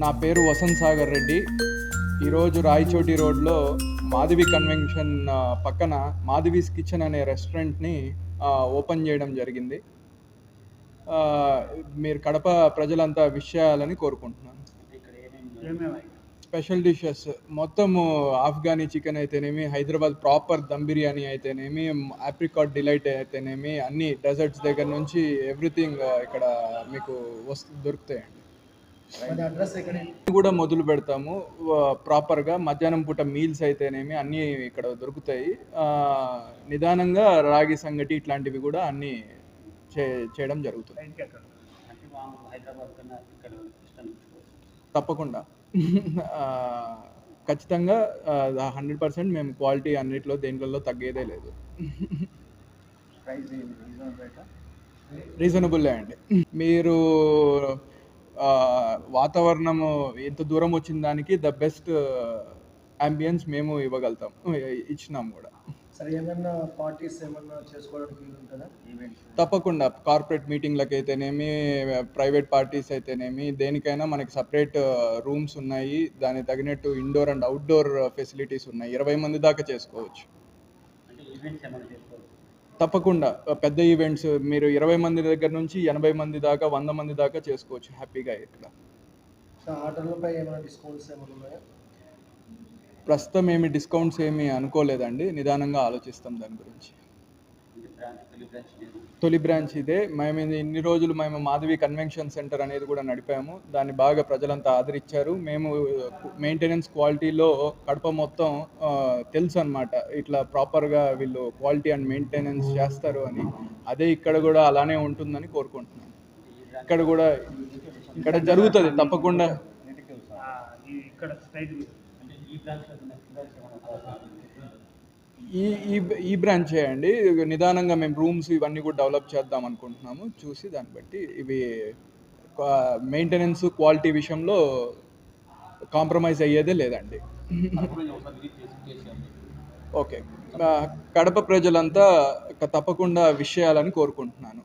నా పేరు వసంత్ సాగర్ రెడ్డి. ఈరోజు రాయచోటి రోడ్లో మాధవి కన్వెన్షన్ పక్కన మాధవీస్ కిచెన్ అనే రెస్టారెంట్ని ఓపెన్ చేయడం జరిగింది. మీరు కడప ప్రజలంతా విష్ చేయాలని కోరుకుంటున్నాను. స్పెషల్ డిషెస్ మొత్తము ఆఫ్ఘనీ చికెన్ అయితేనేమి, హైదరాబాద్ ప్రాపర్ దమ్ బిర్యానీ అయితేనేమి, ఆప్రికాట్ డిలైట్ అయితేనేమి, అన్ని డెజర్ట్స్ దగ్గర నుంచి ఎవ్రీథింగ్ ఇక్కడ మీకు దొరుకుతాయండి. కూడా మొదలు పెడతాము ప్రాపర్గా. మధ్యాహ్నం పూట మీల్స్ అయితేనేమి అన్నీ ఇక్కడ దొరుకుతాయి. నిదానంగా రాగి సంగటి ఇట్లాంటివి కూడా అన్నీ చేయడం జరుగుతుంది. తప్పకుండా ఖచ్చితంగా 100% మేము క్వాలిటీ అన్నిట్లో దేంట్లో తగ్గేదే లేదు. రీజనబుల్లే అండి. మీరు వాతావరణము ఎంత దూరం వచ్చిన దానికి ద బెస్ట్ అంబియన్స్ మేము ఇచ్చినాము కూడా. తప్పకుండా కార్పొరేట్ మీటింగ్లకు అయితేనేమి, ప్రైవేట్ పార్టీస్ అయితేనేమి, దేనికైనా మనకి సపరేట్ రూమ్స్ ఉన్నాయి. దానికి తగినట్టు ఇండోర్ అండ్ అవుట్డోర్ ఫెసిలిటీస్ ఉన్నాయి. 20 మంది దాకా చేసుకోవచ్చు. తప్పకుండా పెద్ద ఈవెంట్స్ మీరు 20 మంది దగ్గర నుంచి 80 మంది దాకా 100 మంది దాకా చేసుకోవచ్చు హ్యాపీగా. ఇక్కడ ప్రస్తుతం ఏమి డిస్కౌంట్స్ ఏమి అనుకోలేదండి. నిదానంగా ఆలోచిస్తాం దాని గురించి. తొలి బ్రాంచ్ ఇదే. మేము ఇన్ని రోజులు మాధవి కన్వెన్షన్ సెంటర్ అనేది కూడా నడిపాము. దాన్ని బాగా ప్రజలంతా ఆదరించారు. మేము మెయింటెనెన్స్ క్వాలిటీలో కడప మొత్తం తెలుసు అన్నమాట. ఇట్లా ప్రాపర్గా వీళ్ళు క్వాలిటీ అండ్ మెయింటెనెన్స్ చేస్తారు అని. అదే ఇక్కడ కూడా అలానే ఉంటుందని కోరుకుంటున్నాను. ఇక్కడ జరుగుతుంది తప్పకుండా. ఈ బ్రాంచ్ చేయండి. నిదానంగా మేము రూమ్స్ ఇవన్నీ కూడా డెవలప్ చేద్దాం అనుకుంటున్నాము. చూసి దాన్ని బట్టి ఇవి మెయింటెనెన్స్ క్వాలిటీ విషయంలో కాంప్రమైజ్ అయ్యేదే లేదండి. ఓకే, కడప ప్రజలంతా తప్పకుండా విష్ చేయాలని కోరుకుంటున్నాను.